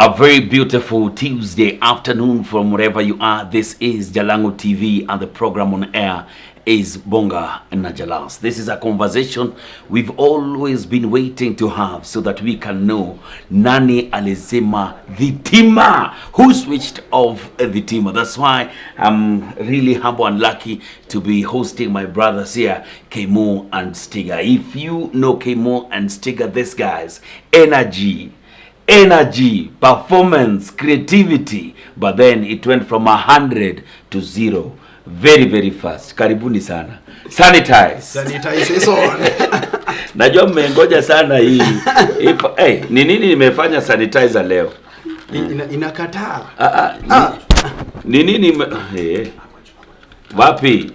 A very beautiful Tuesday afternoon from wherever you are. This is Jalango TV and the program on air is Bonga na Jalas. This is a conversation we've always been waiting to have so that we can know nani alisema THITIMAAA, who switched off THITIMAAA. That's why I'm really humble and lucky to be hosting my brothers here, KAYMO and Stiga. If you know KAYMO and Stiga, these guys, energy, performance, creativity, but then it went from 100 to 0 very, very fast. Karibuni sana. Sanitize is on. Najua mmengoja sana hii. Ni nini nimefanya sanitizer leo? Inakataa. Ni nini wapi?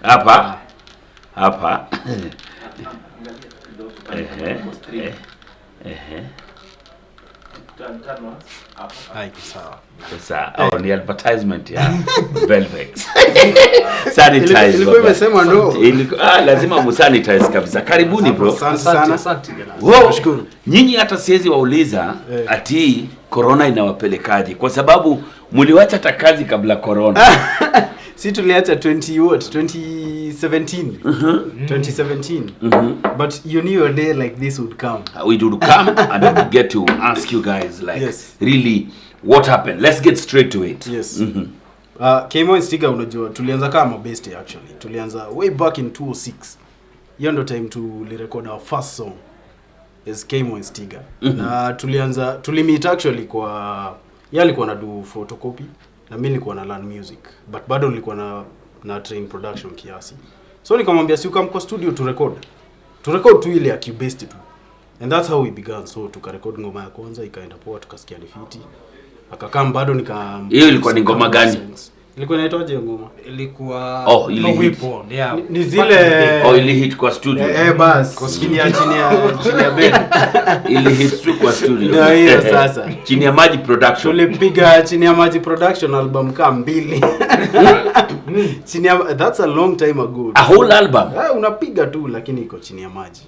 Hapa. Sawa. Ni advertisement ya Velvet. Sanitize. Ilikuwa imesema no. Lazima musanitize kabisa. Karibuni bro. Asante. Nashukuru. Nyinyi hata siwezi wauliza ati corona inawapelekaje kwa sababu mliwacha hata kazi kabla corona. Si tuliacha 2017. 2017. But you knew a day like this would come. We would come and I would get to ask you guys like really what happened. Let's get straight to it. Yes. KAYMO and Stiga unajua tulianza kama best actually. Tulianza way back in 2006. Hiyo ndo time tulirecord our first song as KAYMO and Stiga. Na tulimeet actually kwa yeye alikuwa na do photocopy na mimi nilikuwa na learn music, but bado nilikuwa na train production kiasi. So nikamwambia si ukam kwa studio to record tu ile akibest tu, and that's how we began. So tukarecord ngoma ya kwanza ikaenda poa, tukasikia ni fiti, akakam bado hiyo ilikuwa ni ngoma gani? Ilikuwa inaitwaje ngoma? Ilikuwa Weapon. Yeah. Ni zile ili hit kwa studio. Bas, kwa chini ya bed. Ili hit tu kwa studio. Ndio hiyo sasa. Chini ya Maji Production. Tulipiga chini ya Maji Production album kama 2. Chini ya that's a long time ago. A whole album. Unapiga tu lakini iko chini ya maji.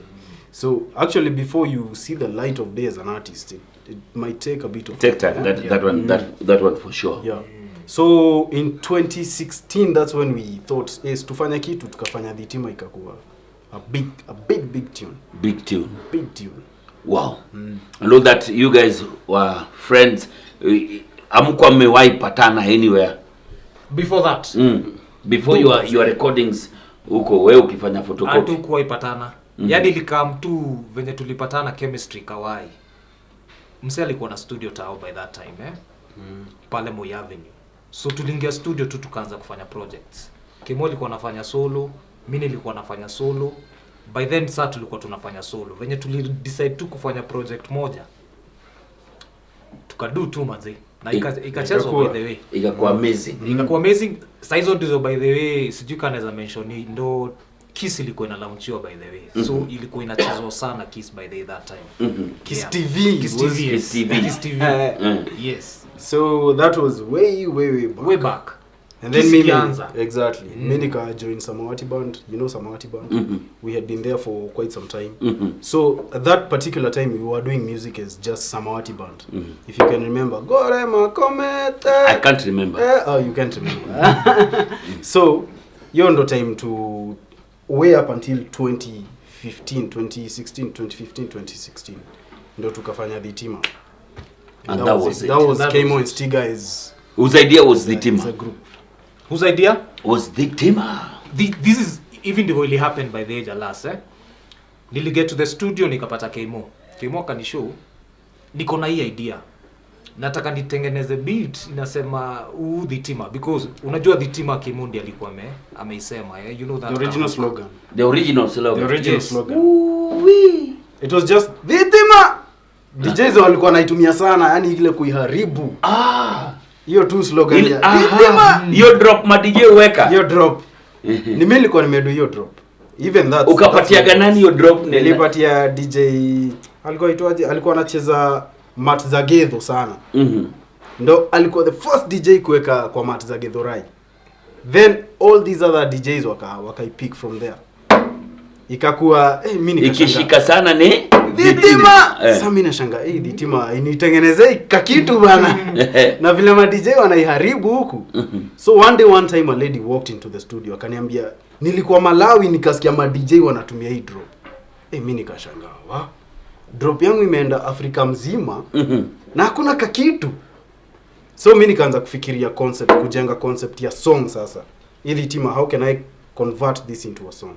So actually before you see the light of day as an artist, it might take a bit of time. That one for sure. Yeah. So in 2016 that's when we thought is tufanya kitu, tukafanya THITIMAAA ikakuwa a big tune. Big tune. Wow. I know that you guys were friends. Amkuwa mmewahi patana anywhere before that? Before your recordings huko wewe ukifanya photocopy. Hatukuwahi patana. Yaani ilikam tu venye tulipatana chemistry kawai. Mse alikuwa na studio tao by that time pale Moi Avenue. So tuliingia studio tu tukaanza kufanya projects. KAYMO alikuwa anafanya solo, mimi nilikuwa nafanya solo. By then sasa tulikuwa tunafanya solo. Venye tulidecide tu kufanya project moja, tukadu tu mazee. Na ikachezwa by the way. Ikakuwa amazing. Ikakuwa amazing. Saizo ndizo by the way, sijui kama naweza mention ndo Kiss ilikuwa ina launchiwa by the way. So ilikuwa inachezwa sana Kiss by the that time. Kiss TV. Kiss TV. Yes. So that was way back. And then exactly. Mimi nika join Samawati band. You know Samawati band? We had been there for quite some time. So at that particular time we were doing music as just Samawati band. If you can remember. I can't remember. You can't remember. So hiyo ndo time to way up until 2016 ndo tukafanya THITIMAAA. And that was KAYMO and Stiga is whose idea was THITIMAAA? A group. Whose idea was THITIMAAA? This is even the way it happened by the age last Nili get to the studio nikapata KAYMO kanishow niko na hii idea, nataka nitengeneze beat inasema THITIMAAA, because unajua THITIMAAA KAYMO ndiye alikuwa ameisema you know that the original slogan. It was just THITIMAAA. DJs walikuwa naitumia sana, yani ile kuiharibu. Hiyo tu slogan ya THITIMAAA. Hiyo drop ma DJ weka. Hiyo drop. Ni mimi nilikuwa nimedo hiyo drop. Even that. Ukapatia ganani hiyo drop? Nilipatia DJ alikuwa aitwaje? Alikuwa anacheza Mat za Gedho sana. Ndo alikuwa the first DJ kuweka kwa Mat za Gedho Rai. Then all these other DJs wakaipick from there. Ikakuwa mimi nikashanga. Ikishika sana ni Dhitima. Sasa mimi nashanga Dhitima initengenezee kakitu bana. Na vile ma DJ wanaiharibu huku. So one time a lady walked into the studio akaniambia nilikuwa Malawi nikasikia ma DJ wanatumia hii drop. Mimi nikashangaa. Drop yangu imeenda Afrika mzima na hakuna kakitu. So mimi nikaanza kufikiria kujenga concept ya song sasa. Dhitima, how can I convert this into a song?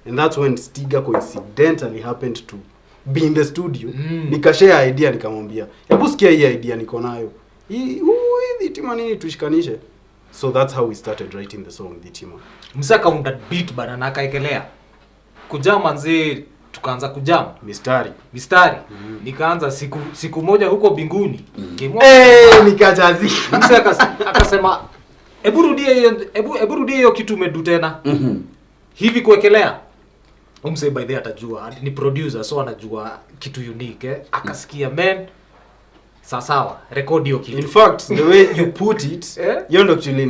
And that's when Stiga coincidentally happened to be in the studio. Nikashare idea nikamwambia, "Hebu sikia hii idea niko nayo. Hii Dhitima nini tushikanishe?" So that's how we started writing the song Dhitima. Msaka unda beat bana na kaekelea. Kujama nzee tukaanza kujam mistari. Nikaanza siku moja huko binguni. Nikajazi. Msaka akasema, "Hebu rudie hiyo kitu umedu tena." Hivi kuekelea. Umse by the atajua ni producer so anajua kitu unique akasikia man sawa record hiyo kitu. In fact the way you put it hiyo ndo actually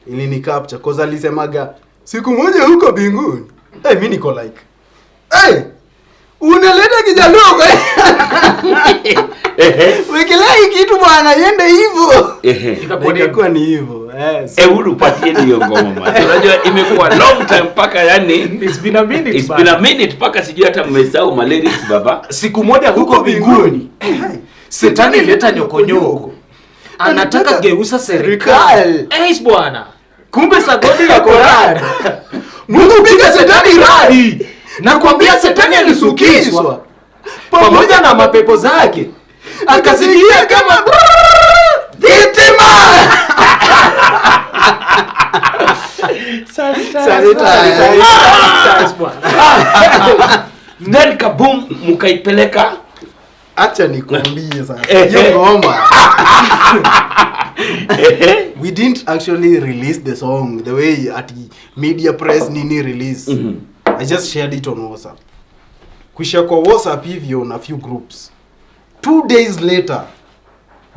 ni capture cause alisemaga siku moja huko binguni. Mimi niko like unaleta kijaluo wekelea hii kitu bwana iende hivyo. Itakuwa ni hivyo. Hebu upatie hiyo ngoma mama. Unajua imekuwa long time paka yani it's been a minute paka sijui hata mmesahau lyrics baba. Siku moja huko binguni. Setani leta nyokonyoko. Anataka geusa serikali. Bwana. Kumbe sagodi ya Korani. Mungu piga Setani radi. Nakwambia Setani alisukizwa pamoja na mapepo zake. Akasikia kama Dhitima. Sorry. Then kaboom mkaipeleka. Acha nikwambie sasa. Hiyo ngoma. We didn't actually release the song the way at media press nini release. I just shared it on WhatsApp. Kushare kwa WhatsApp hivyo na few groups. 2 days later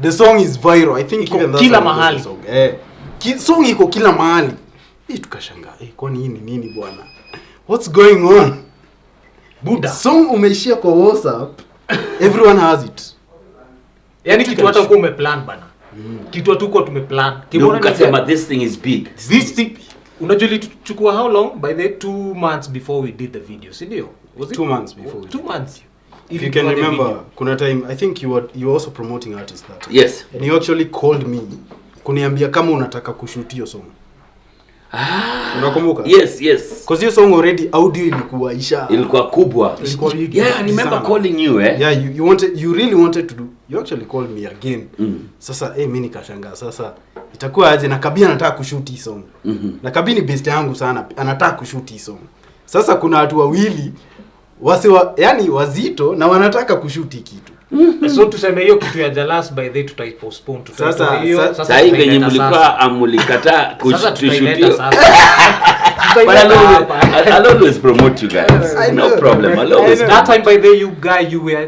the song is viral. I think even that's kila mahali. Song iko kila mahali. Tukashangaa. Kwani hii ni nini bwana? What's going on? Buda. Song umeishia kwa WhatsApp. Everyone has it. Yaani kitu hata uko umeplan bana. Kitu hatuko tumeplan. Kimbona nikasema this thing is big. This thing unajua ilichukua how long? By the 2 months before we did the video, si ndio? Was it 2 months before? 2 months. If you can remember, kuna time I think you were also promoting artists that time. Yes. And you actually called me kuniambia kama unataka kushoot hiyo song. Unakumbuka? Yes. Because hiyo song already audio ilikuwa kubwa. Yeah, I remember calling you Yeah, you really wanted to do. You actually called me again. Sasa mimi nikashangaa sasa itakuwa aje na Kabi anataka kushoot hii song. Na Kabi ni best yangu sana, anataka kushoot hii song. Sasa kuna watu wawili yani wazito na wanataka kushoot kitu. So tuseme hiyo kitu ya Jalas by the tutaipostpone sasa hivi yenye mlikuwa amulikataa kushoot. But I'll always promote you guys. No problem. That time by the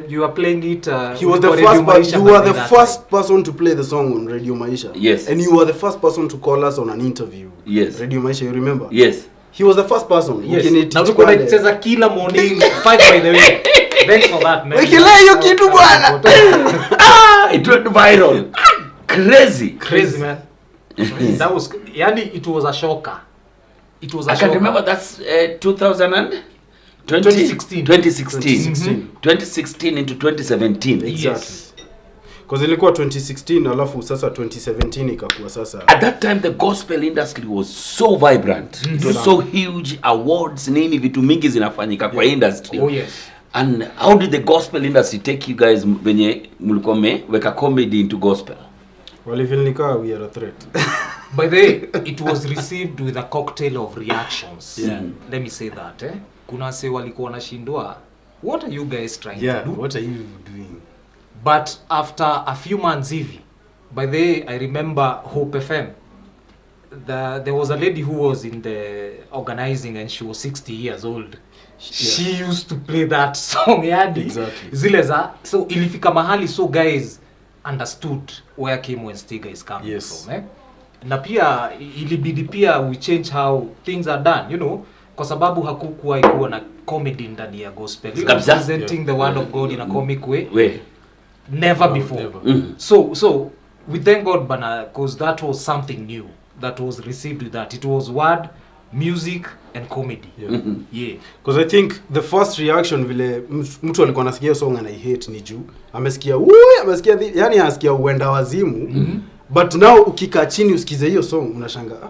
you were playing it. He was the first. You were the first person to play the song on Radio Maisha. Yes. And you were the first person to call us on an interview. Yes. Radio Maisha, you remember? Yes. He was the first person. Yes. Na tulikuwa tunacheza kila morning 5 by the way. Thanks for that man. Wekelea hiyo kitu bwana. It went viral. Crazy man. That was it was a shocker. It was a I can remember that's 2016 into 2017. Yes. Because ilikuwa 2016 alafu sasa 2017 ikakuwa sasa. At that time the gospel industry was so vibrant. It was so huge, awards nini vitu mingi zinafanyika kwa industry. Oh yes. And how did the gospel industry take you guys venye mlikuwa weka comedy into gospel? Well, even nika we are a threat. By the way, it was received with a cocktail of reactions. Yeah. Let me say that. Kuna se walikuwa wanashindwa. What are you guys trying to do? What are you doing? But after a few months hivi, by the way, I remember Hope FM. There was a lady who was in the organizing and she was 60 years old. Yeah. She used to play that song yadi. Exactly. Zile za so ilifika mahali so guys understood where KAYMO Stiga is coming yes. from. Na pia ilibidi pia we change how things are done, you know. kwa sababu hakukuwa ikuwa na comedy ndani ya gospel. Presenting the word of God in a comic way. Never before. So we thank God bana, because that was something new that was received with that. It was word, music and comedy. Yeah. Because I think the first reaction vile mtu alikuwa anasikia song and I hate ni juu amesikia yani anasikia uenda wazimu. But now ukikaa chini usikize hiyo song unashangaa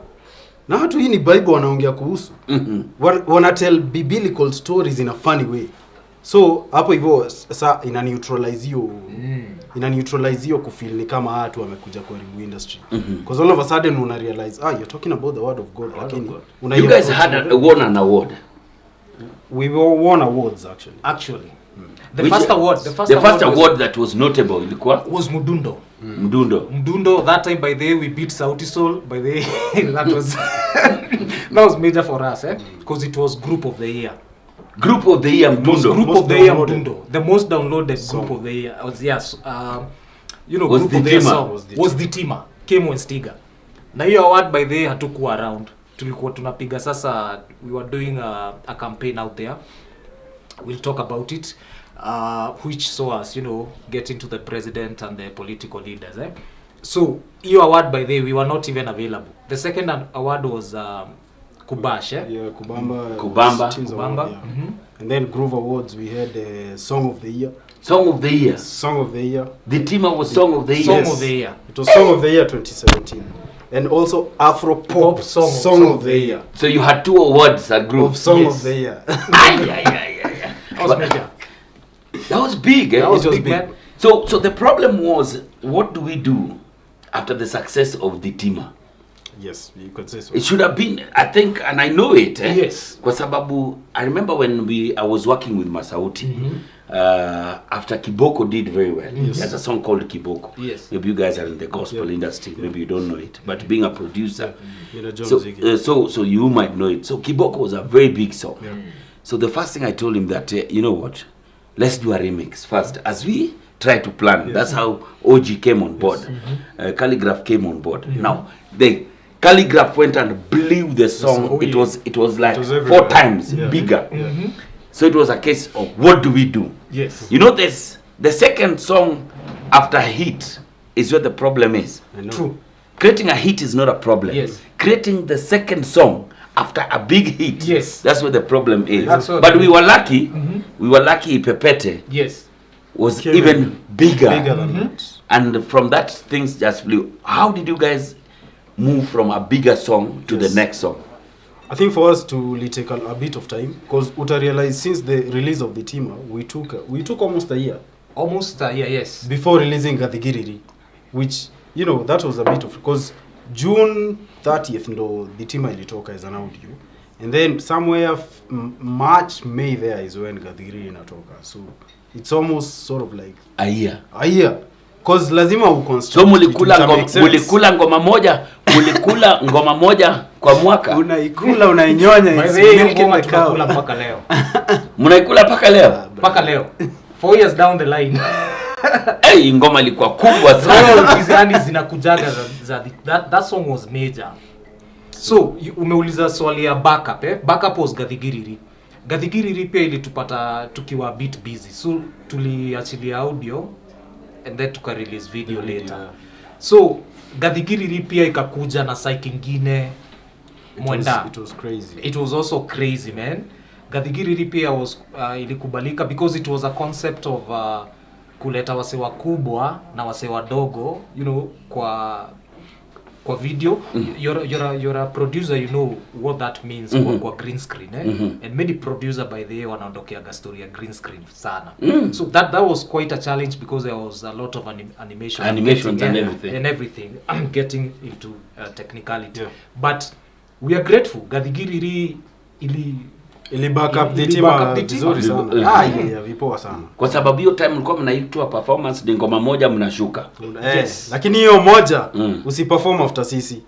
na watu hii ni Bible wanaongea kuhusu. Wana tell biblical stories in a funny way. So hapo hivyo sasa ina neutralize hiyo kufeel ni kama watu wamekuja kuharibu industry. Because all of a sudden una realize you're talking about the word of God, lakini you guys had won an award. We won awards actually. The first award that was notable ilikuwa was Mdundo. Mdundo That time by the way we beat Sauti Sol by the that was major for us because it was group of the year. Group of the year Mdundo. The most downloaded song. Group of the year was was group of the year song was THITIMAAA, KAYMO STIGA. Na hiyo award by the way hatukuwa around. Tulikuwa tunapiga sasa, we were doing a campaign out there. We'll talk about it. Which saw us, get into the president and the political leaders. So, your award by the way, we were not even available. The second award was Kubash. Yeah, Kubamba. Yeah. And then Groove Awards, we had Song of the Year. Song of the Year. The THITIMAAA was Song of the Year. Song of the Year. It was Song of the Year 2017. And also Afro Pop Song of the Year. So you had 2 awards at Groove of Song of the Year. That was big. That was big, man. So the problem was, what do we do after the success of the THITIMAAA? Yes, you could say so. It should have been, I think, and I know it. Yes. Kwa sababu, I remember when I was working with Masauti, after Kiboko did very well. Yes. There's a song called Kiboko. Yes. Maybe you guys are in the gospel industry. Maybe you don't know it. But being a producer, so you might know it. So Kiboko was a very big song. So the first thing I told him that, you know what, let's do a remix first. As we try to plan, that's how OG came on board. Calligraph came on board. Now, the Calligraph went and blew the song. It was like 4 times bigger. So it was a case of what do we do? Yes. You know this, the second song after a hit is where the problem is. I know. True. Creating a hit is not a problem. Yes. Creating the second song after a big hit, yes, that's where the problem is. But we were lucky. We were lucky Ipepete was even bigger than that. And from that things just flew. How did you guys move from a bigger song to the next song? I think for us to take a bit of time, because uta realize since the release of the THITIMAAA, we took almost a year. Almost a year, yes. Before releasing Gathigiriri, which, that was a bit of, because June 30th ndo the THITIMAAA ilitoka as an audio. And then somewhere March, May there is when Gathigiriri inatoka. So it's almost sort of like a year. Cause lazima uconstruct. So mulikula ngoma moja kwa mwaka. Unaikula unainyonya tunakula mpaka leo. Munaikula mpaka leo. 4 years down the line. Hey, ngoma ilikuwa kubwa sana. Kizani zinakujaga that song was major. So umeuliza swali ya backup Backup was Gathigiriri pia ilitupata tukiwa a bit busy. So tuliachilia audio and then tuka release video later. So Gathigiriri pia ikakuja na psyche ingine mwenda. It was crazy. It was also crazy, man. Gathigiriri pia was ilikubalika because it was a concept of kuleta wase wakubwa na wase wadogo, kwa video. You're a producer, you know what that means kwa green screen and many producer by the way wanaondokea story ya green screen sana. So that was quite a challenge because there was a lot of animations and everything. I'm getting into technicality, but we are grateful. Gathigiriri ili backup the THITIMAAA vizuri sana. Vipoa sana. Kwa sababu hiyo time mlikuwa mnaitwa performance ni ngoma moja mnashuka. Yes. Lakini hiyo moja usiperform after sisi.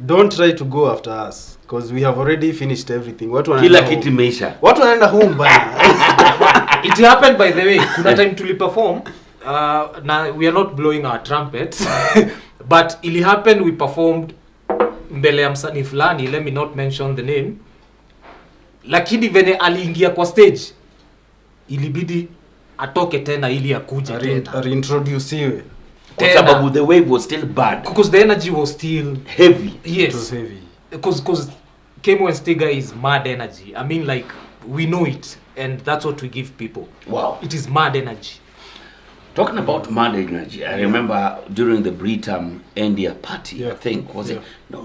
Don't try to go after us because we have already finished everything. Kila kitu imeisha. Watu wanaenda home bana. It happened by the way. Kuna time tuliperform na we are not blowing our trumpets but it happened we performed mbele ya msanii fulani, let me not mention the name. lakini venye aliingia kwa stage ilibidi atoke tena ili akuje tena reintroduce kwa sababu the wave was still bad because the energy was still heavy. Yes, it was heavy because KAYMO Stiga is mad energy. I mean, like, we know it and that's what we give people. Wow, it is mad energy. Talking about mad energy, I remember during the Britam India party, I think, was it? No,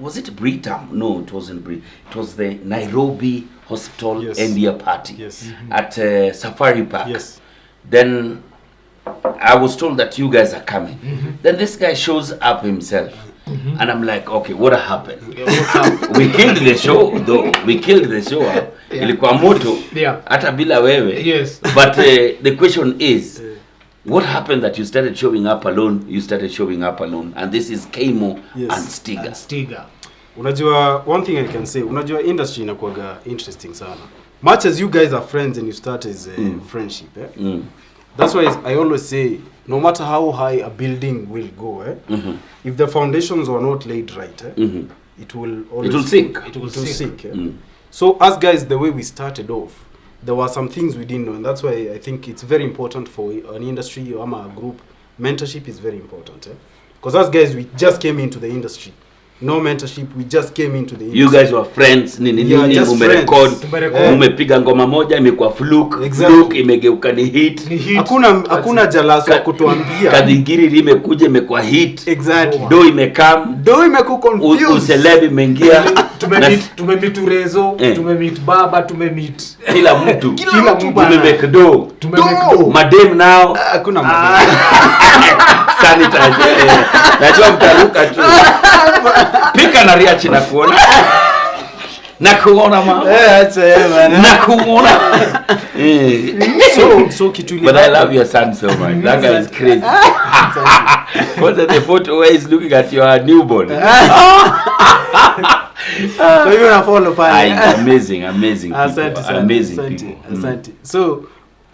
was it Britam? No, it wasn't Britam. It was the Nairobi Hospital India party at Safari Park. Yes. Then I was told that you guys are coming. Then this guy shows up himself. And I'm like, okay, what happened? We killed the show, though. We killed the show. Ilikuwa moto. Hata bila wewe. Yes. But the question is, what happened that you started showing up alone? You started showing up alone, and this is KAYMO and Stiga. Unajua, one thing I can say, unajua industry inakuwaga interesting sana. Much as you guys are friends and you start as friendship, that's why I always say, no matter how high a building will go, if the foundations are not laid right, it will sink. It will sink. So us guys, the way we started off, there were some things we didn't know, and that's why I think it's very important for an industry or a group. Mentorship is very important, because us guys, we just came into the industry. No mentorship, we just came into the industry. You guys were friends, umepiga ngoma moja imekuwa fluke, fluke imegeuka ni hit. Hakuna jalasa wa kutuambia. Kadingiri limekuja imekuwa hit. Exactly. Do imekam. Do imeku confused. Uselebi imeingia. Tumemit Rezo, tumemit Baba, tumemit kila mtu. Kila mtu tumemake do. Madem now. Hakuna madem. Sanitize. Najua mtaruka tu. Pika na riachi na kuona. Na kuona mama. Acha yeye bana. Na kuona. So kitu ile. But I love your son so much. That guy is crazy. What's the photo where he's looking at your newborn? So you wanna follow pale. Amazing people. Amazing people. Asante. So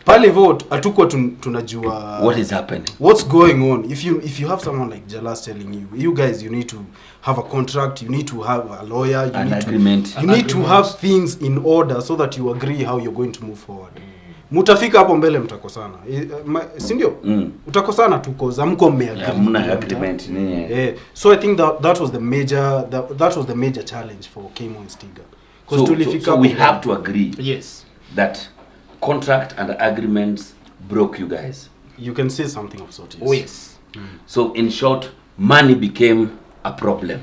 pale vote hatuko tunajua what is happening, what's going on. If you have someone like Jalas telling you guys, you need to have a contract, you need to have a lawyer, you an need agreement. You need to have things in order so that you agree how you're going to move forward. Mutafika hapo mbele mtakosana, si ndio? Utakosana tu cause hamko mna agreement nini. So I think that was the major challenge for KAYMO and Stiga. So we have to agree that contract and agreements broke you guys. You can say something of sort. Oh yes. So in short, money became a problem.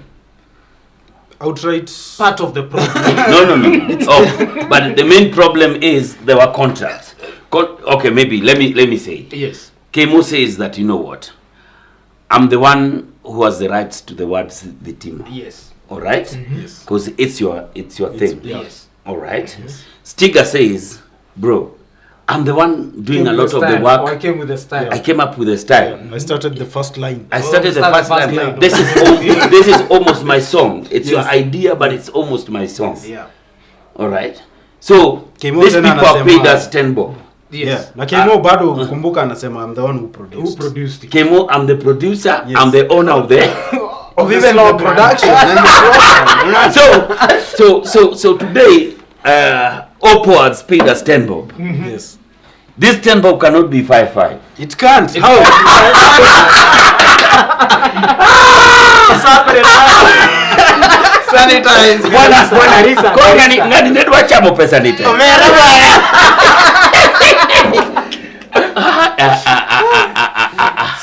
Outright part of the problem. No. But the main problem is there were contracts. Okay, maybe let me say. Yes. KAYMO says that, you know what, I'm the one who has the rights to the words the team. Yes. All right. Yes. Because it's your thing. Yes. All right. Yes. Stiga says, bro, I'm the one doing a lot of the work. I came with the style. I came up with the style. I started the first line. The first line. This is almost my song. It's your idea, but it's almost my song. Yeah. All right. So these people are paid us 10 bob. Yes. Na KAYMO bado kumbuka anasema I'm the one who produced it. KAYMO, I'm the producer. Yes. I'm the owner of the of even our production. So today, Oppo has paid us 10 bob. Yes. This 10 bob cannot be 5-5. It can't. How? Sanitize. Bwana Risa. Kwa ngani ndwa chamo pesa nite.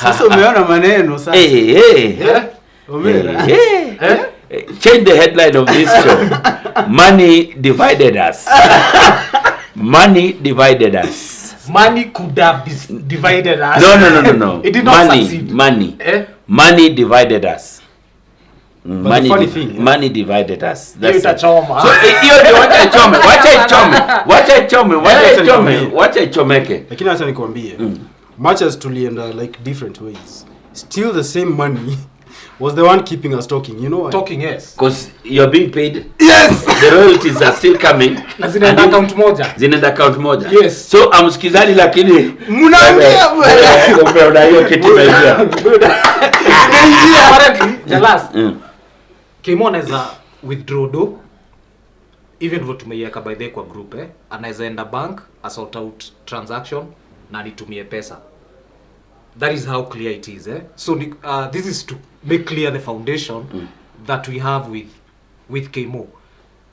Sasa umeona maneno sasa. Change the headline of this show. Money divided us. Money divided us. Money could have divided us. No. It did not succeed. Money divided us. Money divided us. That's it. So hiyo ndio wacha ichomeke. Lakini acha nikwambie. Much as tulienda like different ways, still the same money was the one keeping us talking, you know why? Talking, yes. Because you're being paid. Yes. The royalties are still coming. Zinaenda account moja. Yes. So amsikizani lakini mnaambia umeona hiyo kitu imeingia. Jalas. KAYMO anaweza withdraw do even though tumeiweka by the kwa group anaweza enda bank sort out transaction na nitumie pesa. That is how clear it is so this is to make clear the foundation that we have with KAYMO.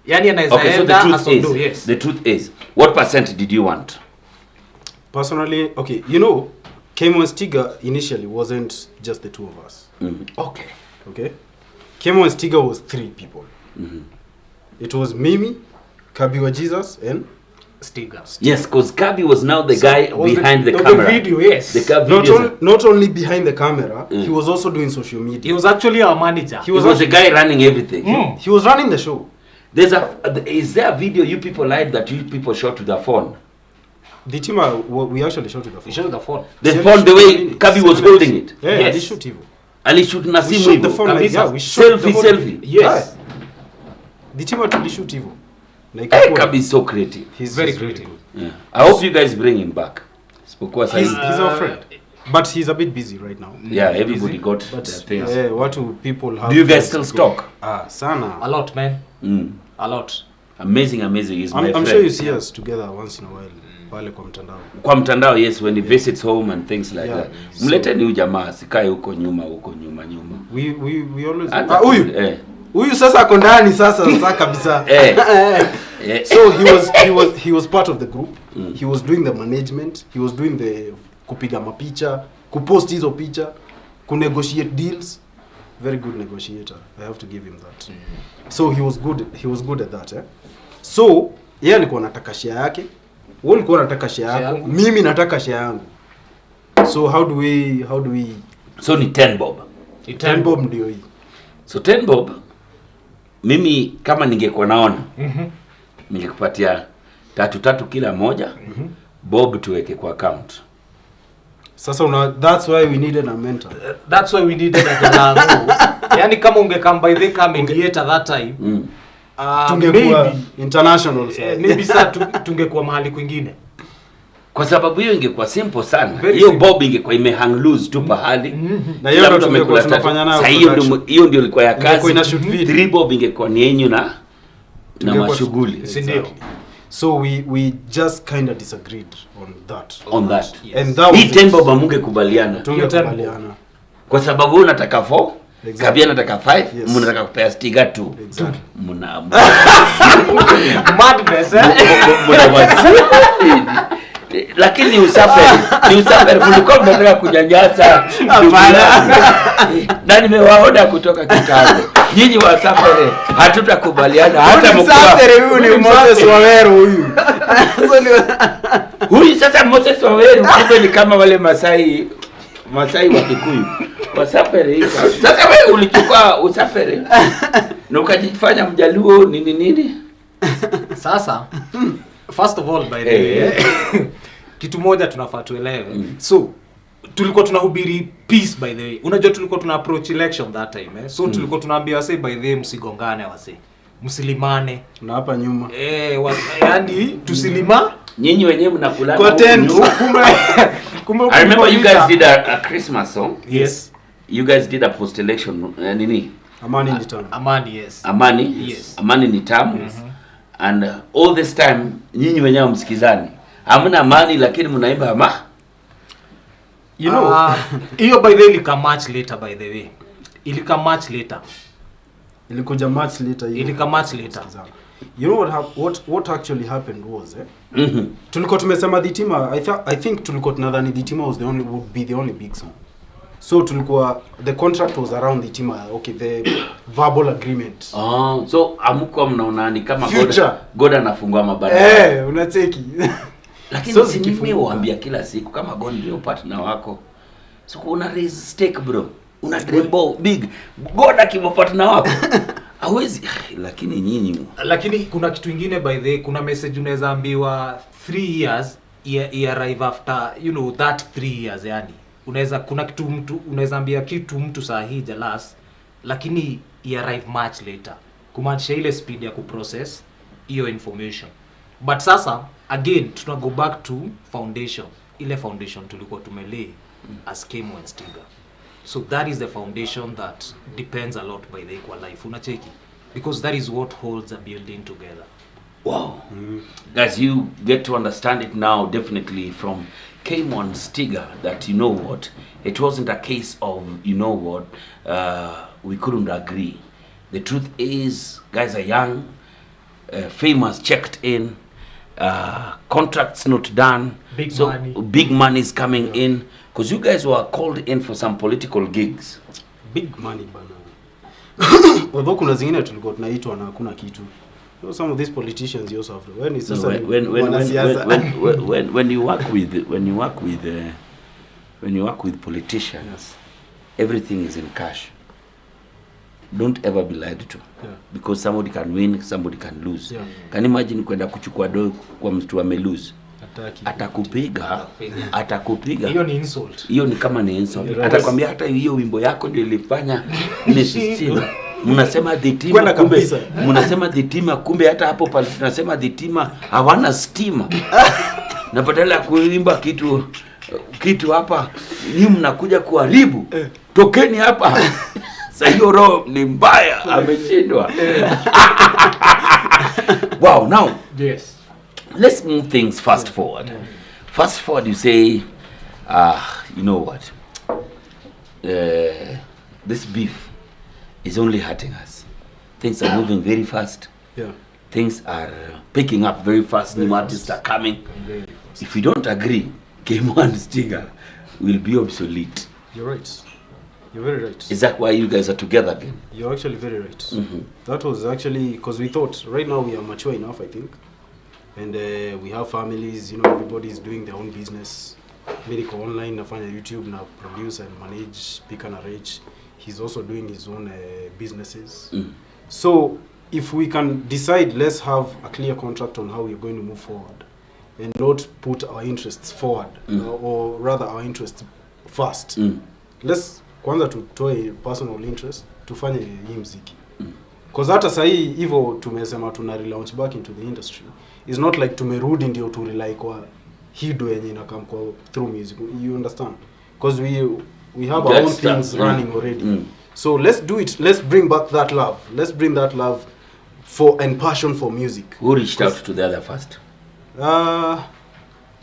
Yani anaweza Okay, so yes. the truth is, what percent did you want? Personally, okay, you know, KAYMO Stiga initially wasn't just the two of us. Okay, KAYMO Stiga was 3 people. It was Mimi, Kabiwa Jesus, and Stiga. Yes, because Kabi was now the guy behind the camera. The video, yes. Not only behind the camera, he was also doing social media. He was actually our manager. He was the guy running everything. He was running the show. Is there a video you people lied that you people shot with the phone? THITIMAAA, we actually shot with the phone. We shot the phone. The phone, the way Kabi was holding it. Yeah, yes. they shoot him. Ali shoot na We simu shot the hivyo. phone like, yeah, we shot the whole Selfie. Yes. THITIMAAA to shoot him. Like Hey, Kabi is so creative. he's Very really creative. good. Yeah. I hope you guys bring him back. He's our friend. But he's a bit busy right now. Yeah, everybody got But their things. yeah, what do people have? Do you guys still stalk? Sana. A lot, man. A lot. Amazing. He's my friend. I'm sure you see us together once in a while. Pale kwa mtandao. Kwa mtandao, yes, when he visits home and things like Yeah. that. Mleteni huyu jamaa, sikae huko nyuma. We always Huyu. huyu sasa ako ndani sasa kabisa. So he was part of the group. He was doing the management, he was doing the kupiga mapicha, kupost hizo picha, kunegotiate deals. Very good negotiator. I have to give him that. So he was good at that. So yeye alikuwa anataka share yake, wewe ulikuwa unataka share yako, mimi nataka share yangu. So how do we So ni 10 bob. 10 bob ndio hii. So 10 bob, mimi kama ningekuwa naona, ningekupatia 3 kila moja, bob tuweke kwa account. Sasa that's why we needed a mentor. That's why we needed a Jalango. Yani kama ungekam by the mediator that time, tungekuwa international sasa. Maybe sasa tungekuwa mahali kwingine. Kwa sababu hiyo ingekuwa simple sana. Very Hiyo simple. bob ingekuwa imehang loose tu pahali. Na hiyo ndio tungekuwa tunafanya nayo. Hiyo ndio ilikuwa ya kazi. Ina shoot video. 3 bob ingekuwa ni yenyu na mashughuli. Sindio? So we just kind of disagreed on that. Yes. And that was Hii 10 bob mungekubaliana. tungekubaliana. Kwa sababu wewe unataka 4, Exactly. Kabia anataka 5, Yes. mnataka kupea Stiga 2. Exactly. Mna Madness, lakini ni usafiri kulikuwa mnataka kunyanyasa. Hapana. Na nimewaona kutoka kitambo. Nyinyi wasafiri hatutakubaliana hata mkuu. Huyu ni Moses Waweru huyu. Huyu sasa Moses Waweru kumbe ni kama wale Masai wa Kikuyu. Wasafiri. Sasa wewe ulichukua usafiri na ukajifanya Mjaluo nini? Sasa first of all by the way, kitu moja tunafaa tuelewe. So tulikuwa tunahubiri peace by the way. Unajua tulikuwa tuna approach election that time so tulikuwa tunaambia wase by the way msigongane wase. Msilimane. Na hapa nyuma. Yani tusilima. Nyinyi wenyewe mnakulana. Kwa tent. Kumbe I remember you guys did a Christmas song. Yes. You guys did a post election nini? Amani ni tamu. Amani, yes. Amani. Yes. Amani ni tamu. And all this time nyinyi wenyewe msikizani. Hamna amani lakini mnaimba ama? You know, hiyo by the way ilika much later by the way. Ilika much later. Ilikuja much later hiyo. Ilika much later. You know what actually happened was tulikuwa tumesema THITIMAAA, I think tulikuwa tunadhani THITIMAAA would be the only big song. So tulikuwa the contract was around THITIMAAA, okay, the verbal agreement. So amko mnaona ni kama God anafungua mabara. Unacheki. Lakini So si mimi huambia kila siku kama God ndio partner wako. So una raise stake bro. Una dream big. God akiwa partner wako. Hawezi lakini nyinyi. Lakini kuna kitu kingine by the way, kuna message unaweza ambiwa 3 years arrive after that 3 years yani. Kuna kitu mtu unaweza ambia kitu mtu saa hii Jalas lakini arrive much later. Kumaanisha ile speed ya kuprocess hiyo information. But sasa again tuna go back to foundation. Ile foundation tulikuwa tumelay as KAYMO and Stiga. So that is the foundation that depends a lot by the equal life. Unacheki? Because that is what holds a building together. Wow. Guys, you get to understand it now definitely from KAYMO Stiga that you know what, it wasn't a case of, you know what, we couldn't agree. The truth is, guys are young, famous checked in, contracts not done, Big so money. big money is coming in, because you guys were called in for some political gigs. Big money bana. Although kuna zingine tulikuwa tunaitwa na hakuna kitu. You know, some of these politicians you also have when it's No, when you work with politicians, yes. everything is in cash. Don't ever be lied to, because somebody can win, somebody can lose. Can you imagine kwenda kuchukua do kwa mtu ame lose? Atakupiga. Hiyo ni insult. Hiyo ni kama ni insult. Atakwambia hata hiyo wimbo yako ndio ilifanya nisistima. Mnasema dhitima kumbe. Mnasema dhitima kumbe hata hapo pale tunasema dhitima hawana stima. Na badala ya kuimba kitu hapa ni mnakuja kuharibu. Tokeni hapa. Sasa hiyo roho ni mbaya, ameshindwa. Wow, now. Yes. Let's move things fast forward. Fast forward, you say, you know what? This beef is only hurting us. Things are moving very fast. Yeah. Things are picking up very fast. New artists are coming. If we don't agree, KAYMO Stiga will be obsolete. You're right. You're very right. Is that why you guys are together again? You're actually very right. That was actually because we thought right now we are mature enough, I think. And we have families, you know, everybody's doing their own business. Medical online, nafanya YouTube, na produce and manage, pick and arrange. He's also doing his own businesses. So if we can decide, let's have a clear contract on how we're going to move forward and not put our interests forward, or rather our interests first. Let's kwanza tutoe personal interest, tufanye hii mziki. Because hata sahi hivyo tumesema tuna relaunch back into the industry. It's not like tumerudi ndio tu rely kwa hido yenye inakam kwa through music. You understand? Because we have our own things running already. So let's do it. Let's bring back that love. Let's bring that love for and passion for music. Who reached out to the other first?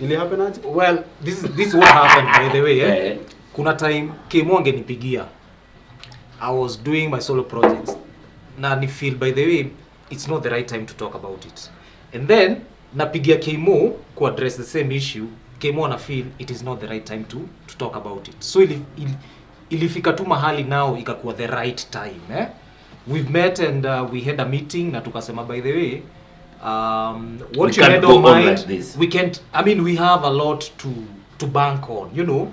Ili happen aje? Well, this is what happened by the way, eh? Kuna time KAYMO angenipigia. I was doing my solo projects. Na ni feel by the way it's not the right time to talk about it. And then napigia KAYMO ku address the same issue. KAYMO na feel it is not the right time to talk about it. So ilifika tu mahali now ikakuwa the right time, eh? We've met and we had a meeting na tukasema by the way what you had on mind like we can't, I mean we have a lot to bank on, you know.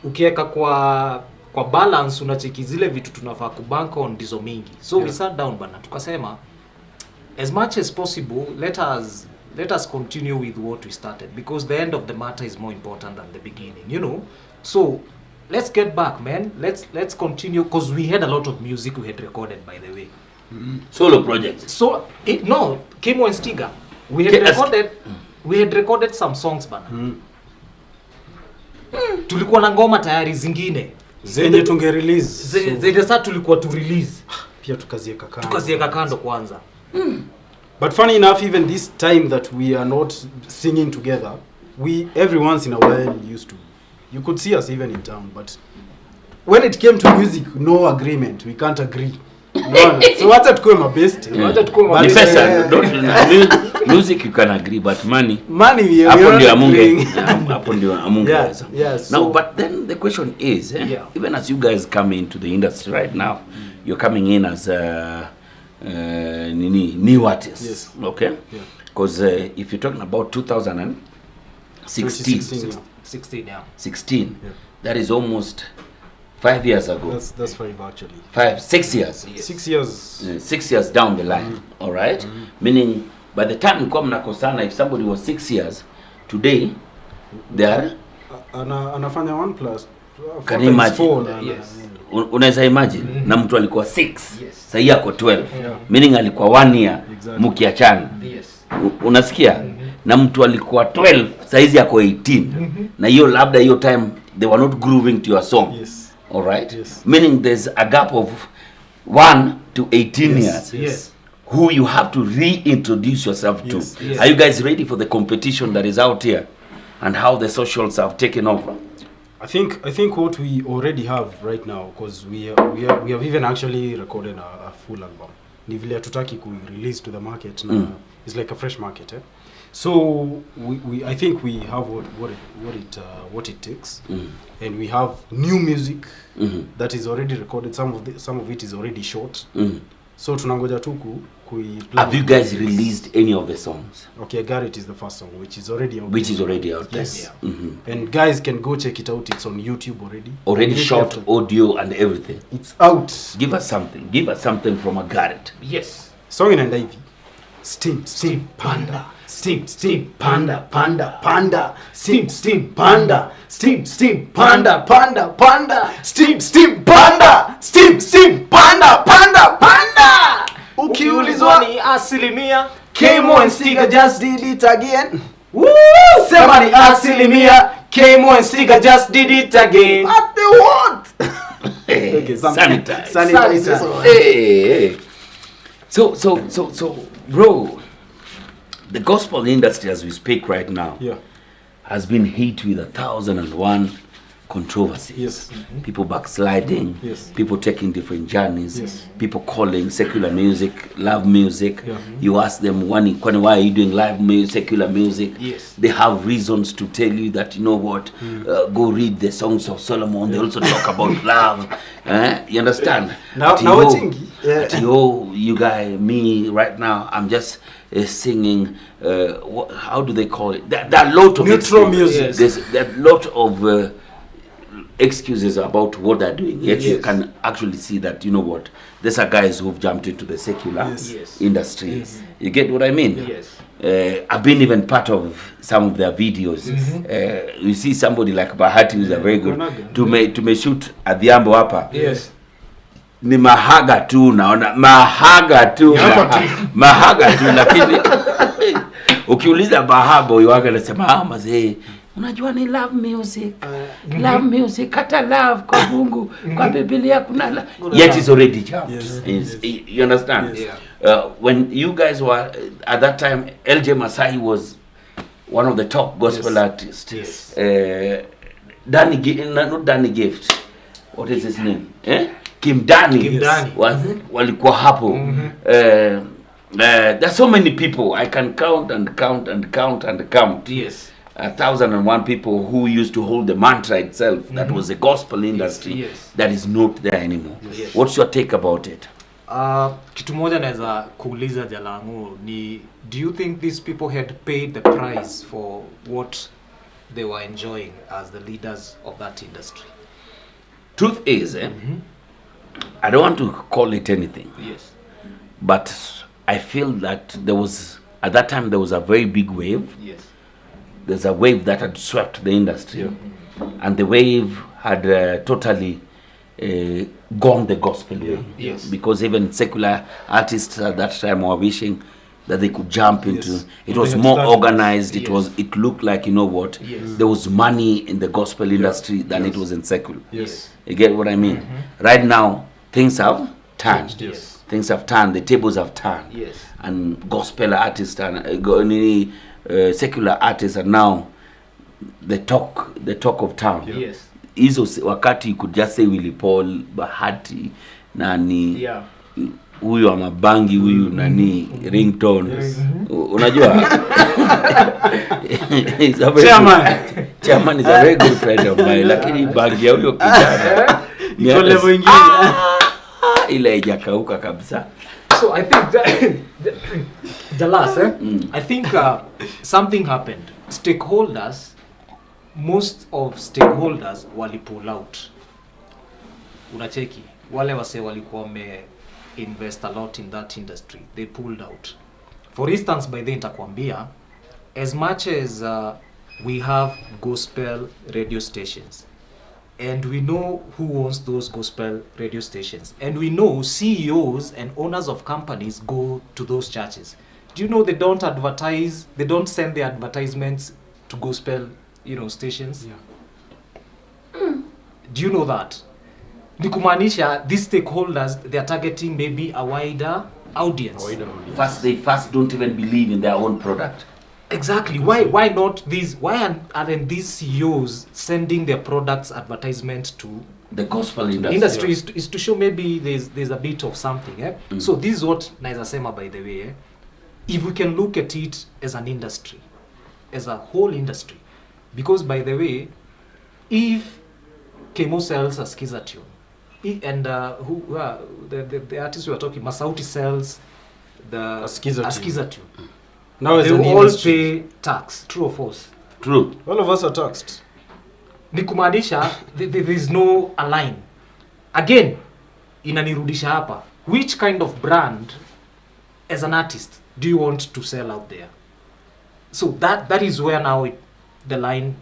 Ukiweka kwa balance unacheki zile vitu tunafaa kubank on ndizo mingi. So we sat down bana tukasema as much as possible let us continue with what we started, because the end of the matter is more important than the beginning, you know. So let's get back, man. Let's continue, because we had a lot of music we had recorded, by the way. Solo projects. So no, KAYMO Stiga. We had recorded some songs bana. Tulikuwa na ngoma tayari zingine zenye tunge release. Zenye sasa tulikuwa tu release. Pia tukazieka kando kwanza. But funny enough, even this time that we are not singing together, we every once in a while used to. You could see us even in town, but when it came to music, no agreement. We can't agree. No. So what's at my best? Music you can agree, but money we hapo ndio amunge. Yes. Now, but then the question is, even as you guys come into the industry right now, you're coming in as new artists. Yes. Okay? Because if you're talking about 2016, that is almost 5 years ago. That's 5 actually. 6 years. 6 years. 6 years down the line. All right? Meaning, by the time you come nakosana, if somebody was 6 years, today, they are... Anafanya 1 plus. Can you imagine? Unaweza imagine? Na mtu alikuwa 6. Sasa yeye ako 12. Meaning alikuwa 1 year mkiachana. Unasikia? Na mtu alikuwa 12, sasa hizi ako 18. Na hiyo labda hiyo time they were not grooving to your song. All right? Meaning there's a gap of 1 to 18 years. who you have to reintroduce yourself to. Yes. Are you guys ready for the competition that is out here and how the socials have taken over? I think what we already have right now, because we have even actually recorded a full album. Ni vile hatutaki ku release to the market. It's like a fresh market. So I think we have what it takes, and we have new music that is already recorded. Some of it is already shot. So tunangoja tu Have you guys released any of the songs? Okay, Garrett is the first song, which is already out. Which is already out. Yes. And guys can go check it out. It's on YouTube already. Already shot, audio and everything. It's out. Give us something. Give us something from a Garrett. Yes. Song in hivi. Steam, panda. Steam, panda, panda. Steam, panda. Steam, panda, panda. Steam, panda. Steam, panda, panda. Ukiulizwa ni asilimia. KAYMO and Stiga just did it again. Woo! Sema ni asilimia. KAYMO and Stiga just did it again. What they want? Okay, sanitize. Sanitize. Hey. So, bro, the gospel industry as we speak right now has been hit with 1,001 controversies. Yes. People backsliding, people taking different journeys, people calling secular music, love music. You ask them, why are you doing live music, secular music? Yes. They have reasons to tell you that, you know what, go read the Songs of Solomon. They also talk about love. You understand? You guy, me right now, I'm just singing, how do they call it? There are a lot of neutral music. There's a lot of excuses about what they're doing. Yet you can actually see that, you know what, these are guys who've jumped into the secular industry. You get what I mean? Yes. I've been even part of some of their videos. You see somebody like Bahati, who's a very good to shoot at the Ambo hapa. Yes. Ni mahaga tu naona mahaga tu lakini ukiuliza Bahabo yake anasema mazee unajua ni love music hata love kwa Mungu kwa Biblia kuna yet is already jumped. You understand? When you guys were at that time, LJ Masai was one of the top gospel artists. Not Danny Gift, what is his name? Kim Dani walikuwa hapo. There's so many people I can count. Yes. 1,001 people who used to hold the mantra itself. That was the gospel industry. That is not there anymore. What's your take about it? Kitu moja naweza kuuliza Jalango ni, do you think these people had paid the price for what they were enjoying as the leaders of that industry? Truth is, I don't want to call it anything. Yes. But I feel that at that time there was a very big wave. Yes. There's a wave that had swept the industry. And the wave had totally gone the gospel way. Yes. Because even secular artists at that time were wishing that they could jump into it. Was more organized. It looked like, you know what, there was money in the gospel industry than it was in secular. You get what I mean? Right now things have turned. Things have turned, the tables have turned. And gospel artists and secular artists are now the talk of town. Hizo wakati you could just say Willy Paul, Bahati, nani, huyu wa mabangi, huyu nani, ringtone. Unajua? Chairman is a very good friend of mine, lakini bangi ya huyo kijana iko level ingine. Ile haijakauka kabisa. So I think the last, I think something happened. Most of stakeholders wali pull out. Unacheki, wale wase walikuwa wame invest a lot in that industry, they pulled out. For instance, by the nitakwambia, as much as we have gospel radio stations, and we know who owns those gospel radio stations, and we know CEOs and owners of companies go to those churches. Do you know they don't advertise, they don't send their advertisements to gospel, stations? Do you know that? ni kumaanisha these stakeholders they are targeting maybe a wider audience. First, they don't even believe in their own product. Exactly. Why not these? Why aren't these CEOs sending their products advertisement to the gospel industry? Is to show maybe there's a bit of something. So this is what naeza sema, by the way. If we can look at it as an industry, as a whole industry, because by the way, if KAYMO sells a Skiza tune, and the artist we are talking, Masauti sells the Skiza tune. Now they all pay tax. True or false? True. All of us are taxed. Ni kumaanisha there is no align. Again, inanirudisha hapa. Which kind of brand as an artist do you want to sell out there? So that is where now the line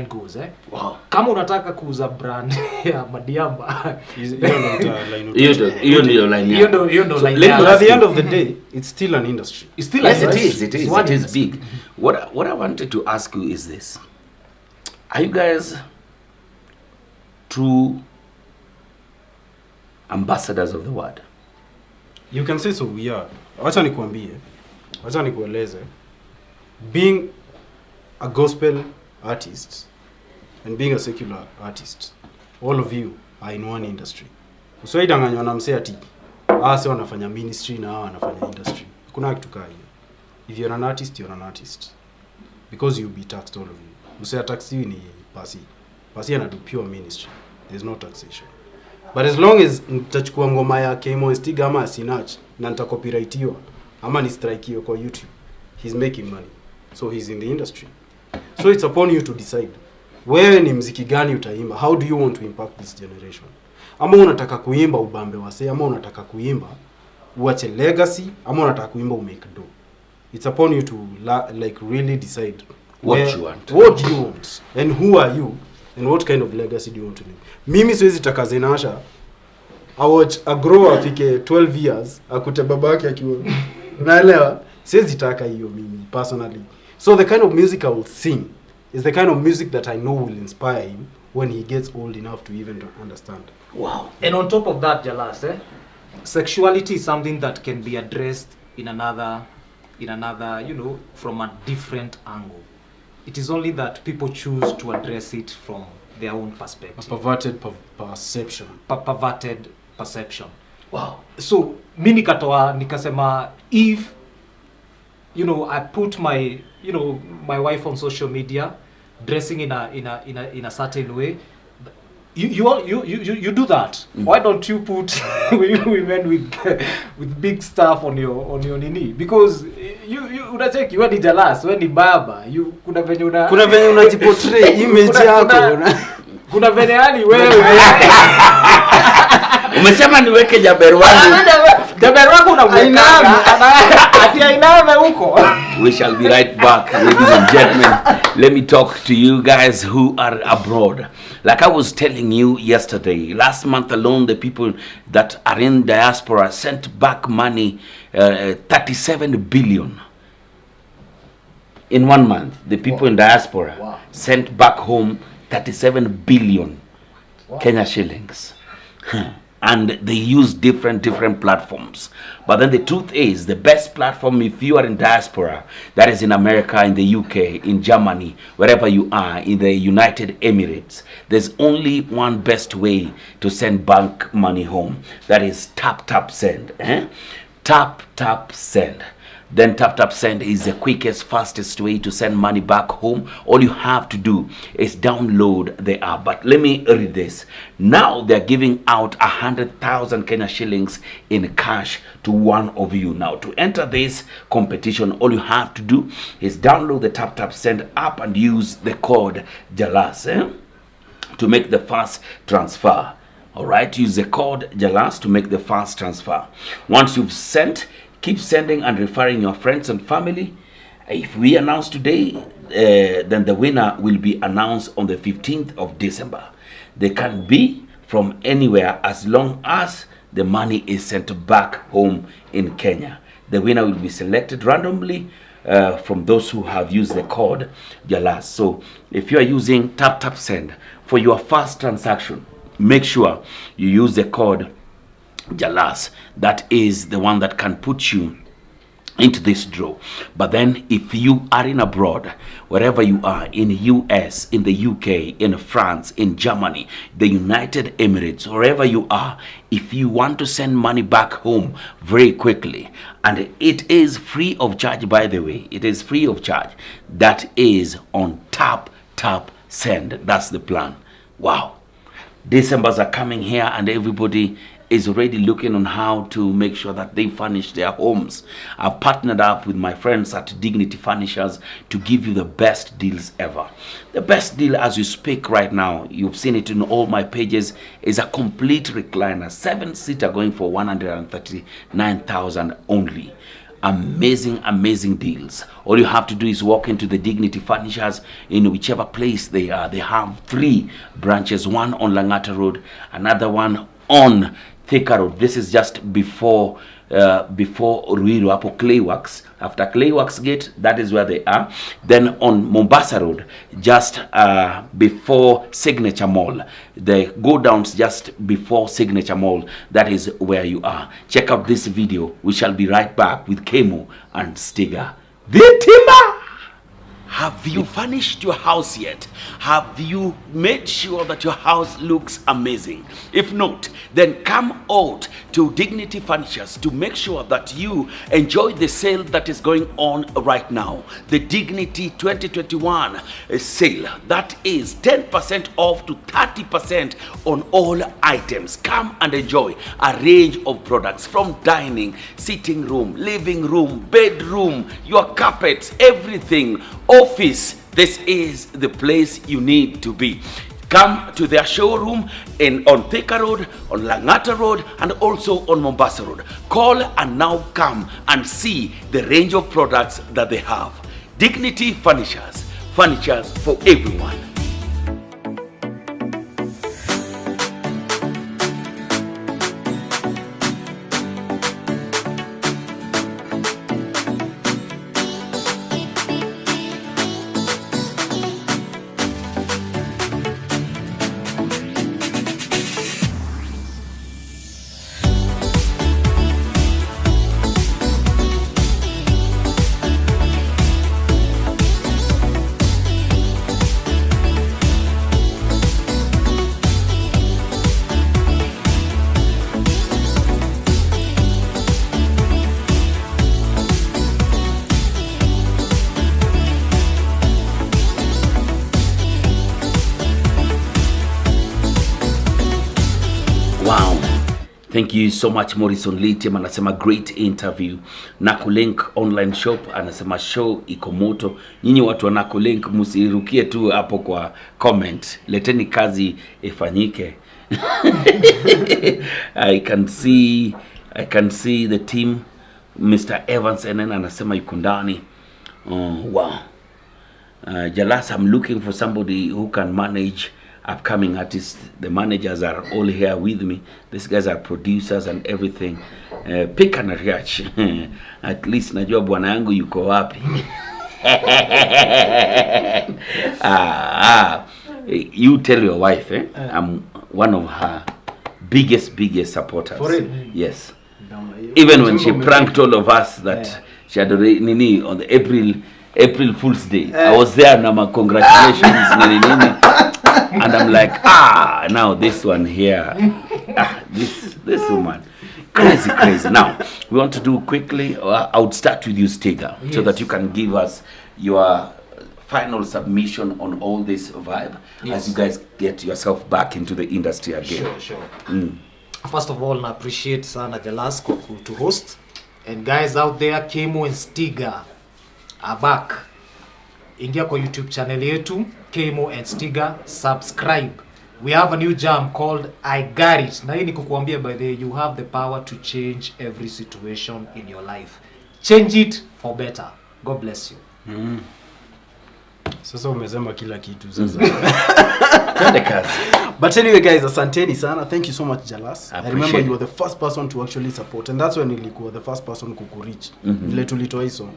goes. Wow. Kama unataka kuuza brand ya Madiamba, hiyo ndio line. At the end of the day, it's still an industry. It's still it is big. What I wanted to ask you is this: are you guys true ambassadors of the word? You can say so, we are. Wacha nikueleze. Being a gospel artist and being a secular artist, all of you are in one industry. Usiwaidanganywa na msee ati sasa wanafanya ministry na wanafanya industry. Kuna kitu kaa hiyo. If you're an artist, you're an artist. Because you'll be taxed, all of you. Msee taxiwi ni pasi anadu pure ministry. There's no taxation. But as long as nitachukua ngoma ya KAYMO Stiga ama Sinach na nitacopyrightiwa ama ni strike kwa YouTube, he's making money. So he's in the industry. So it's upon you to decide. Wewe ni mziki gani utaimba? How do you want to impact this generation? Ama unataka kuimba ubambe wase, ama unataka kuimba uache legacy, ama unataka kuimba umake do. It's upon you to like really decide what you want. What do you want? And who are you? And what kind of legacy do you want to leave? Mimi siwezi taka Zenasha a grower afike 12 years akute babake akiwa unaelewa, siwezi taka hiyo mimi personally. So the kind of music I will sing is the kind of music that I know will inspire him when he gets old enough to even understand. Wow. And on top of that, Jalas, sexuality is something that can be addressed in another, from a different angle. It is only that people choose to address it from their own perspective. A perverted perception. Perverted perception. Wow. So, mimi nikasema, if I put my wife on social media dressing in a certain way, you do that. Why don't you put women with big stuff on your nini? Because you unacheki you ni Jalas, wewe ni baba, kuna venye unajiportray image yako. Kuna venye yani wewe umesema niweke jaber wangu. Jaber wangu unamweka ati ainame huko. We shall be right back, ladies and gentlemen. Let me talk to you guys who are abroad. Like I was telling you yesterday, last month alone, the people that are in diaspora sent back money, 37 billion. In 1 month, the people in diaspora sent back home 37 billion Kenya shillings. And they use different platforms. But then the truth is, the best platform, if you are in diaspora, that is in America, in the UK, in Germany, wherever you are, in the United Emirates, there's only one best way to send bank money home. That is tap send. Tap send. Then tap send is the quickest, fastest way to send money back home. All you have to do is download the app. But let me read this. Now they're giving out 100,000 Kenya shillings in cash to one of you. Now to enter this competition, all you have to do is download the tap send app and use the code JALAS to make the fast transfer. All right, use the code JALAS to make the fast transfer. Once you've sent, keep sending and referring your friends and family. If we announce today, then the winner will be announced on the 15th of December. They can be from anywhere as long as the money is sent back home in Kenya. The winner will be selected randomly from those who have used the code JALAS. So if you are using tap send for your first transaction, make sure you use the code JALAS. That is the one that can put you into this draw. But then if you are in abroad, wherever you are, in US, in the UK, in France, in Germany, the United Emirates, wherever you are, if you want to send money back home very quickly, and it is free of charge, by the way, it is free of charge, that is on tap send. That's the plan. Wow, Decembers are coming here, and everybody is already looking on how to make sure that they furnish their homes. I've partnered up with my friends at Dignity Furnishers to give you the best deals ever. The best deal as you speak right now, you've seen it in all my pages, is a complete recliner, 7-seater, going for 139,000 only. Amazing deals. All you have to do is walk into the Dignity Furnishers in whichever place they are. They have 3 branches, one on Langata Road, another one on Thika Road. This is just before Ruiru, hapo Clayworks. After Clayworks Gate, that is where they are. Then on Mombasa Road, just before Signature Mall. The go downs just before Signature Mall. That is where you are. Check out this video. We shall be right back with KAYMO and Stiga. THITIMAAA! Have you furnished your house yet? Have you made sure that your house looks amazing? If not, then come out to Dignity Furnishers to make sure that you enjoy the sale that is going on right now. The Dignity 2021 sale. That is 10% off to 30% on all items. Come and enjoy a range of products from dining, sitting room, living room, bedroom, your carpets, everything. Office, this is the place you need to be. Come to their showroom on Thika Road, on Langata Road, and also on Mombasa Road. Call and now come and see the range of products that they have. Dignity Furnishers, furnitures for everyone. Wow. Thank you so much Morrison Lithium, anasema great interview. Nakulink online shop anasema show iko moto. Nyinyi watu wa Nakulink msirukie tu hapo kwa comment. Leteni kazi ifanyike. I can see the team. Mr. Evans NN anasema yuko ndani. Wow. Jalas, I'm looking for somebody who can manage upcoming artists. The managers are all here with me. These guys are producers and everything. Pick and reach. At least najua bwana yangu yuko wapi. You tell your wife, I'm one of her biggest supporters. For real? Yes. Even when she pranked all of us that she had already on the April Fool's Day. I was there, Nama, congratulations. And I'm like, now this one here, this woman, crazy. Now we want to do quickly. I would start with you, Stiga, so that you can give us your final submission on all this vibe as you guys get yourself back into the industry again. Sure. First of all, I appreciate Sana Jalango to host, and guys out there, KAYMO and Stiga are back. Ingia kwa YouTube channel yetu KAYMO and Stiga, subscribe. We have a new jam called I Got It. Na hii ni kukuambia, by the way, you have the power to change every situation in your life. Change it for better. God bless you. Sasa umesema kila kitu sasa. But anyway guys, asanteni sana. Thank you so much Jalas. I remember you were the first person to actually support, and that's when nilikuwa the first person kukureach. Vile tulitoa hii song.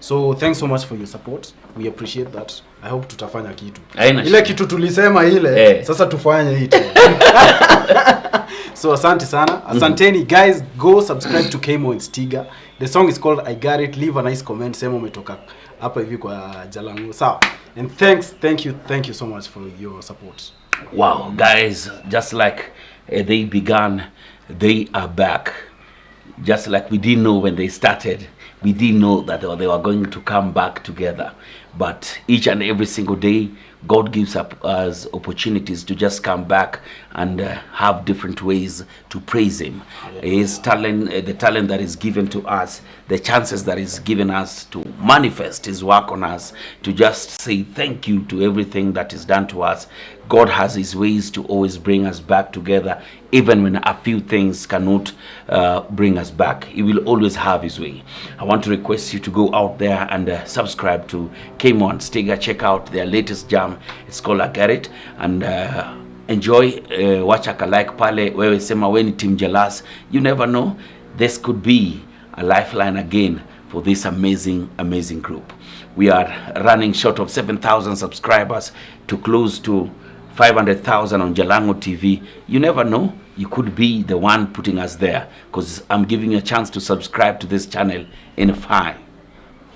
So thanks so much for your support. We appreciate that. I hope tutafanya kitu. Haina Ile kitu tulisema ile, sasa tufanye hii tena. So asante sana. Asanteni guys, go subscribe to KAYMO Stiga. The song is called I Got It. Leave a nice comment, sema umetoka hapa hivi kwa Jalango. Sawa. And thank you so much for your support. Wow, guys, just like they began, they are back. Just like we didn't know when they started, we didn't know that they were going to come back together. But each and every single day, God gives us opportunities to just come back and have different ways to praise Him. His talent, the talent that is given to us, the chances that is given us to manifest His work on us, to just say thank you to everything that is done to us. God has His ways to always bring us back together, even when a few things cannot bring us back. He will always have His way. I want to request you to go out there and subscribe to KAYMO Stiga. Check out their latest jam. It's called I Got It. And enjoy. Watch a like pale. Wewe sema weni Team Jalas. You never know. This could be a lifeline again for this amazing group. We are running short of 7,000 subscribers to close to 500,000 on Jalango TV. You never know, you could be the one putting us there, because I'm giving you a chance to subscribe to this channel in 5,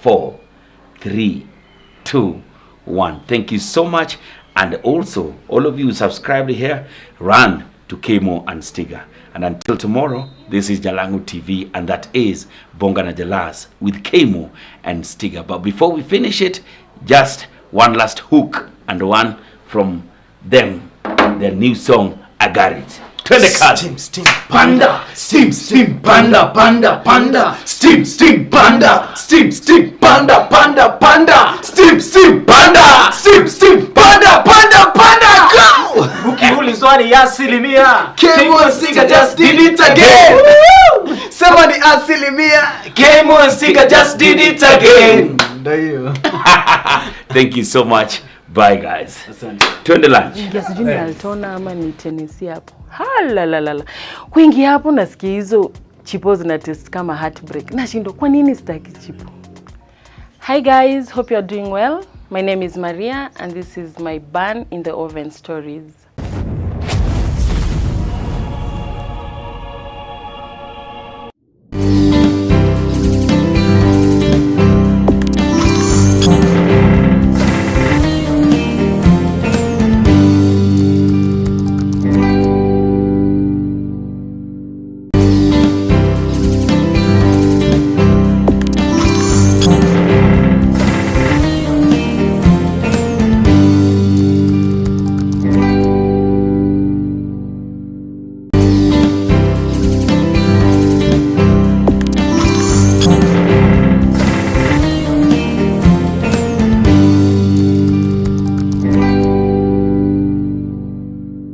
4, 3, 2, 1. Thank you so much. And also, all of you subscribed here, run to KAYMO Stiga. And until tomorrow, this is Jalango TV, and that is Bonga na Jalas with KAYMO Stiga. But before we finish it, just one last hook and one from them, their new song, I Got It. Turn the card. Steam, panda. Steam, panda, panda. Steam, panda. Steam, panda, panda. Steam, panda. Steam, panda. Go! Ukiulizwa ni asilimia. KAYMO Stiga just did it again. Sema ni asilimia. KAYMO Stiga just did it again. Ndio. Thank you so much. Bye guys. Asante. Turn the lunch. Sijui ni Altona ama ni Tennessee hapo. Halalala. Kuingia hapo nasikia hizo chipo zina taste kama heartbreak. Nashindwa kwa nini sitaki chipo. Hi guys, hope you are doing well. My name is Maria and this is my Burn in the Oven Stories.